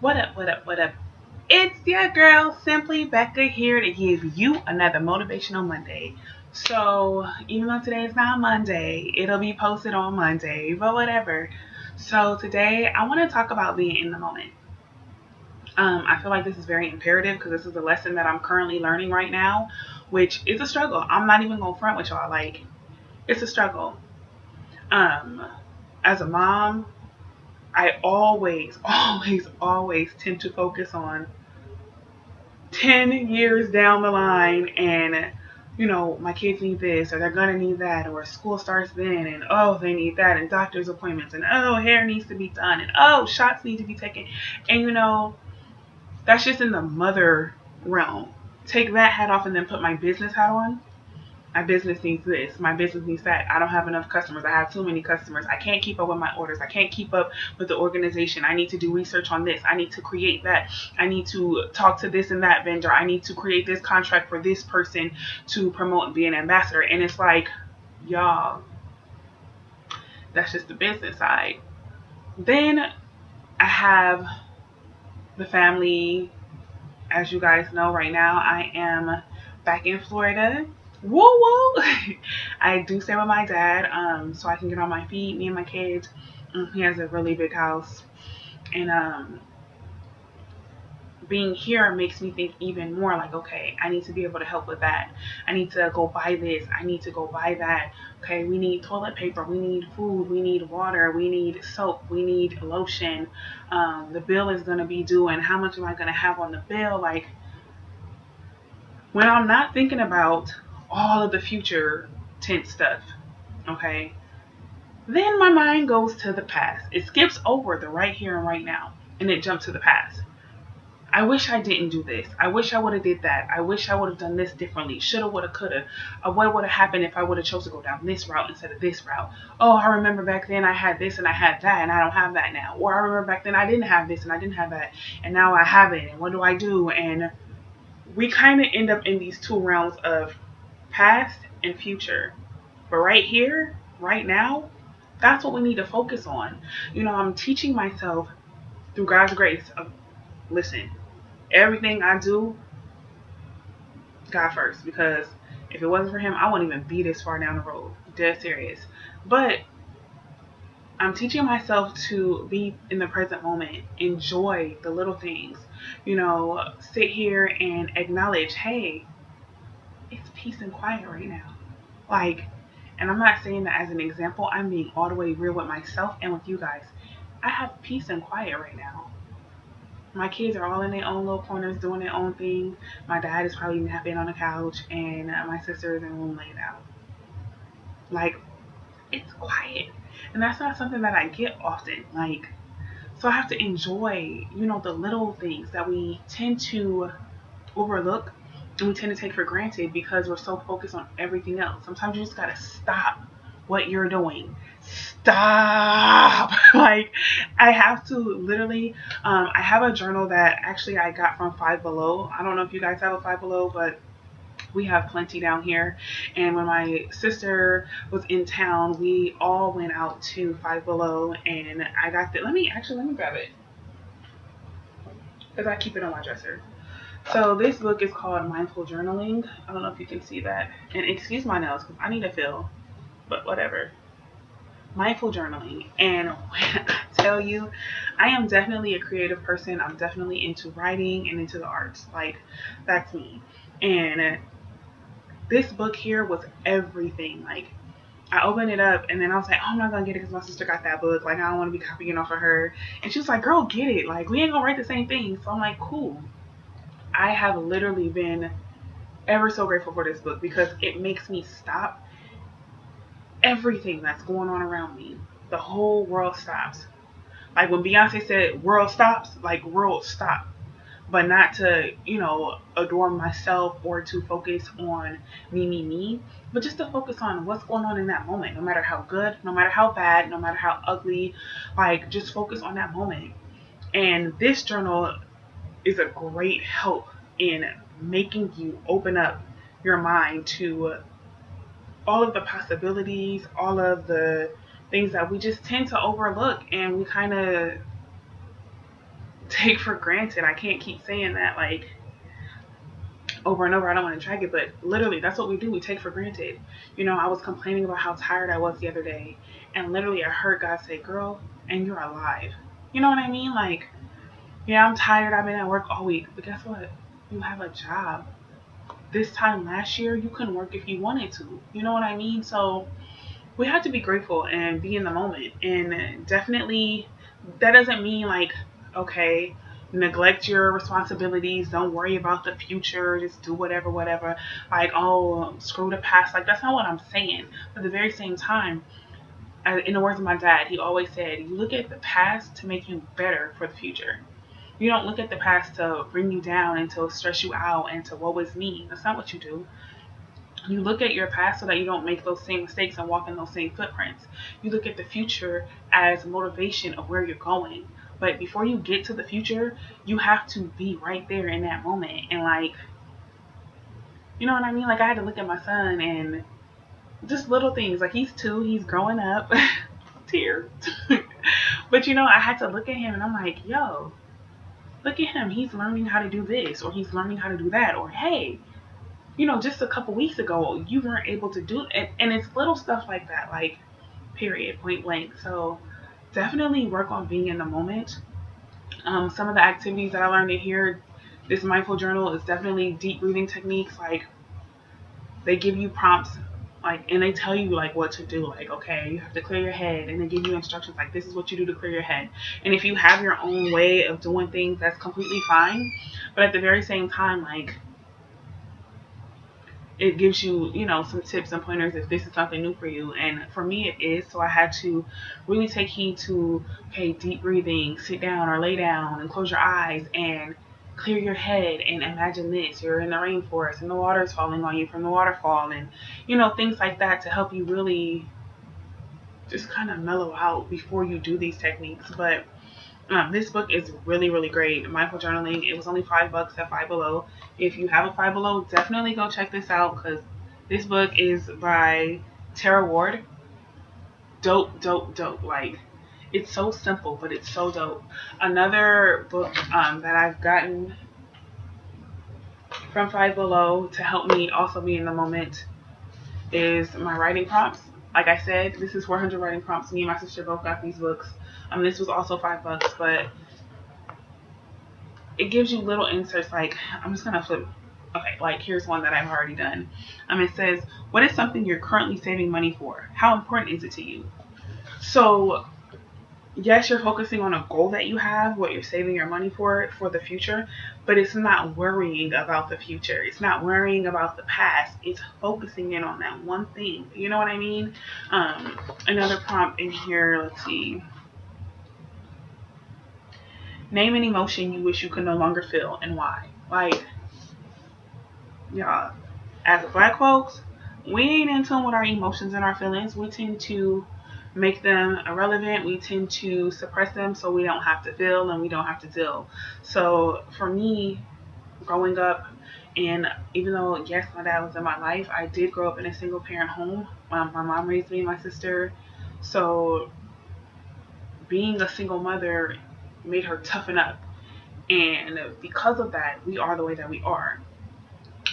What up, what up, what up? It's your girl, Simply Becca, here to give you another Motivational Monday. So, even though today is not Monday, it'll be posted on Monday, but whatever. So, today I want to talk about being in the moment. I feel like this is very imperative because this is a lesson that I'm currently learning right now, which is a struggle. I'm not even going to front with y'all. Like, it's a struggle. Um, as a mom, I always, always tend to focus on 10 years down the line and my kids need this or they're gonna need that or school starts then and oh they need that and doctor's appointments and oh hair needs to be done and oh shots need to be taken and that's just in the mother realm. Take that hat off and then put my business hat on. My business needs this. My business needs that. I don't have enough customers. I have too many customers. I can't keep up with my orders. I can't keep up with the organization. I need to do research on this. I need to create that. I need to talk to this and that vendor. I need to create this contract for this person to promote and be an ambassador. And it's like, y'all, that's just the business side. Then I have the family. As you guys know, right now I am back in Florida. Woo woo! I do stay with my dad, so I can get on my feet. Me and my kids. He has a really big house, and being here makes me think even more. Like, okay, I need to be able to help with that. I need to go buy this. I need to go buy that. Okay, we need toilet paper. We need food. We need water. We need soap. We need lotion. The bill is gonna be due, and how much am I gonna have on the bill? Like, when I'm not thinking about all of the future tense stuff, okay, then my mind goes to the past. It skips over the right here and right now, and it jumps to the past. I wish I didn't do this. I wish I would have did that. I wish I would have done this differently. Shoulda, woulda, coulda. What would have happened if I would have chose to go down this route instead of this route? Oh, I remember back then I had this and I had that and I don't have that now. Or I remember back then I didn't have this and I didn't have that and now I have it. And what do I do? And we kind of end up in these two realms of past and future. But right here, right now, that's what we need to focus on. I'm teaching myself through God's grace of listen, everything I do, God first. Because if it wasn't for Him, I wouldn't even be this far down the road. Dead serious. But I'm teaching myself to be in the present moment, enjoy the little things, sit here and acknowledge, hey, it's peace and quiet right now. Like, and I'm not saying that as an example, I'm being all the way real with myself and with you guys. I have peace and quiet right now. My kids are all in their own little corners doing their own thing. My dad is probably napping on the couch, and my sister is in the room laying out. Like, it's quiet. And that's not something that I get often. Like, so I have to enjoy, the little things that we tend to overlook and we tend to take for granted because we're so focused on everything else. Sometimes you just gotta stop what you're doing. Stop. Like, I have to literally, I have a journal that actually I got from Five Below. I don't know if you guys have a Five Below, but we have plenty down here. And when my sister was in town, we all went out to Five Below, and I got that. Let me grab it because I keep it on my dresser. So this book is called Mindful Journaling. I don't know if you can see that. And excuse my nails because I need a fill, but whatever. Mindful journaling. And when I tell you, I am definitely a creative person. I'm definitely into writing and into the arts. Like, that's me. And this book here was everything. Like, I opened it up and then I was like, oh, I'm not gonna get it because my sister got that book. Like, I don't want to be copying off of her. And she was like, girl, get it. Like, we ain't gonna write the same thing. So I'm like, cool. I have literally been ever so grateful for this book because it makes me stop everything that's going on around me. The whole world stops. Like when Beyonce said world stops, like world stop. But not to, adore myself or to focus on me, but just to focus on what's going on in that moment, no matter how good, no matter how bad, no matter how ugly, like just focus on that moment. And this journal is a great help in making you open up your mind to all of the possibilities, all of the things that we just tend to overlook and we kind of take for granted. I can't keep saying that like over and over. I don't want to drag it, but literally that's what we do. We take for granted. I was complaining about how tired I was the other day, and literally I heard God say, "Girl, and you're alive." You know what I mean? Like, yeah, I'm tired. I've been at work all week, but guess what? You have a job. This time last year, you couldn't work if you wanted to. You know what I mean? So we have to be grateful and be in the moment. And definitely, that doesn't mean like, okay, neglect your responsibilities. Don't worry about the future. Just do whatever, whatever. Like, oh, screw the past. Like, that's not what I'm saying. But at the very same time, in the words of my dad, he always said, you look at the past to make you better for the future. You don't look at the past to bring you down and to stress you out and to woe is me. That's not what you do. You look at your past so that you don't make those same mistakes and walk in those same footprints. You look at the future as motivation of where you're going. But before you get to the future, you have to be right there in that moment. And like, you know what I mean? Like I had to look at my son and just little things. Like he's 2, he's growing up. Tears. But I had to look at him and I'm like, yo, look at him. He's learning how to do this or he's learning how to do that. Or hey, just a couple weeks ago, you weren't able to do it. And it's little stuff like that, like, period, point blank. So definitely work on being in the moment. Some of the activities that I learned in here, this mindful journal is definitely deep breathing techniques. Like, they give you prompts, like, and they tell you, like, what to do. Like, okay, you have to clear your head. And they give you instructions, like, this is what you do to clear your head. And if you have your own way of doing things, that's completely fine. But at the very same time, like, it gives you, some tips and pointers if this is something new for you. And for me, it is. So I had to really take heed to, okay, deep breathing, sit down or lay down and close your eyes and clear your head and imagine this. You're in the rainforest and the water is falling on you from the waterfall and, things like that to help you really just kind of mellow out before you do these techniques. But this book is really, really great. Mindful journaling. It was only $5 at Five Below. If you have a Five Below, definitely go check this out because this book is by Tara Ward. Dope, dope, dope. Like, it's so simple, but it's so dope. Another book that I've gotten from Five Below to help me also be in the moment is my writing prompts. Like I said, this is 400 writing prompts. Me and my sister both got these books. This was also $5, but it gives you little inserts. Like, I'm just gonna flip. Okay, like here's one that I've already done. It says, "What is something you're currently saving money for? How important is it to you?" So, yes, you're focusing on a goal that you have, what you're saving your money for the future, but it's not worrying about the future. It's not worrying about the past. It's focusing in on that one thing. You know what I mean? Another prompt in here. Let's see. Name an emotion you wish you could no longer feel and why. Like, y'all, as Black folks, we ain't in tune with our emotions and our feelings. We tend to make them irrelevant. We tend to suppress them so we don't have to feel and we don't have to deal. So for me, growing up, and even though, yes, my dad was in my life, I did grow up in a single parent home. My mom raised me and my sister. So being a single mother made her toughen up. And because of that, we are the way that we are.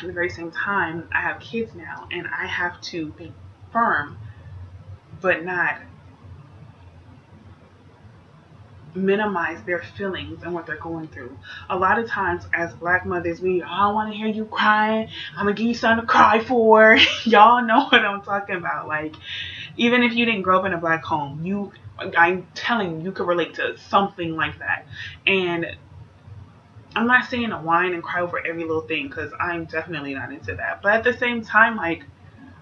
At the very same time, I have kids now, and I have to be firm, but not minimize their feelings and what they're going through. A lot of times, as Black mothers, I don't want to hear you crying. I'm gonna give you something to cry for. Y'all know what I'm talking about. Like, even if you didn't grow up in a Black home, I'm telling you could relate to something like that. And I'm not saying to whine and cry over every little thing because I'm definitely not into that. But at the same time, like,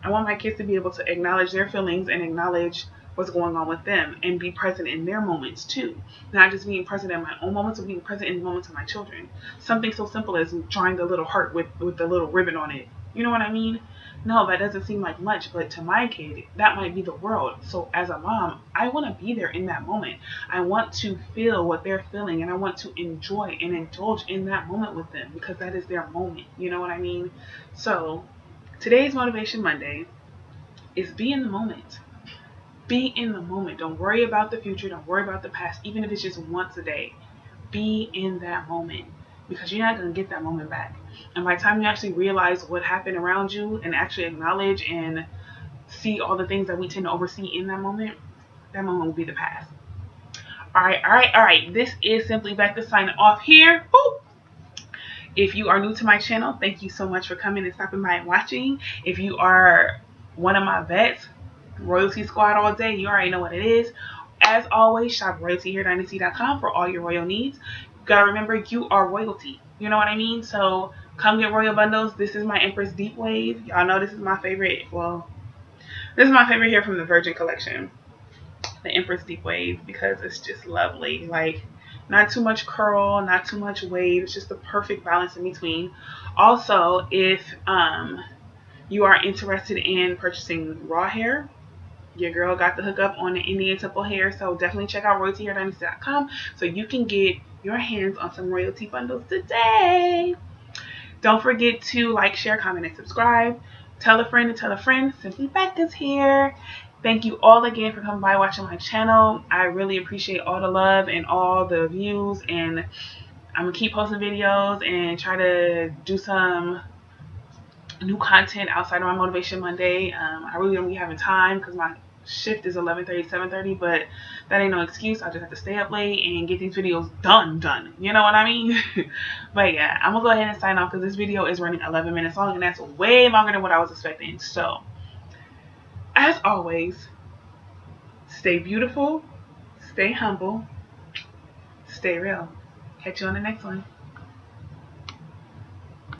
I want my kids to be able to acknowledge their feelings and acknowledge what's going on with them and be present in their moments too. Not just being present in my own moments, but being present in the moments of my children. Something so simple as drawing the little heart with the little ribbon on it. You know what I mean? No, that doesn't seem like much, but to my kid, that might be the world. So as a mom, I want to be there in that moment. I want to feel what they're feeling, and I want to enjoy and indulge in that moment with them because that is their moment. You know what I mean? So today's Motivation Monday is be in the moment. Be in the moment. Don't worry about the future. Don't worry about the past, even if it's just once a day. be in that moment, because you're not going to get that moment back. And by the time you actually realize what happened around you and actually acknowledge and see all the things that we tend to oversee in that moment will be the past. All right. This is Simply Becca signing off here. Boop. If you are new to my channel, thank you so much for coming and stopping by and watching. If you are one of my vets, Royalty Squad all day, you already know what it is. As always, shop royaltyhairdynasty.com for all your royal needs. You gotta remember, you are royalty. You know what I mean? So come get royal bundles. This is my Empress Deep Wave. Y'all know this is my favorite. Well, this is my favorite here from the Virgin collection, the Empress Deep Wave, because it's just lovely. Like, not too much curl, not too much wave. It's just the perfect balance in between. Also, if you are interested in purchasing raw hair, your girl got the hookup on the Indian Temple hair, so definitely check out royaltyhairdynasty.com so you can get your hands on some royalty bundles today. Don't forget to like, share, comment, and subscribe. Tell a friend and tell a friend. Simply Becca's here. Thank you all again for coming by watching my channel. I really appreciate all the love and all the views, and I'm going to keep posting videos and try to do some new content outside of my Motivation Monday. I really don't be having time because my shift is 11:30 to 7:30, but that ain't no excuse. I just have to stay up late and get these videos done. You know what I mean? But yeah, I'm gonna go ahead and sign off because this video is running 11 minutes long, and that's way longer than what I was expecting. So, as always, stay beautiful, stay humble, stay real. Catch you on the next one.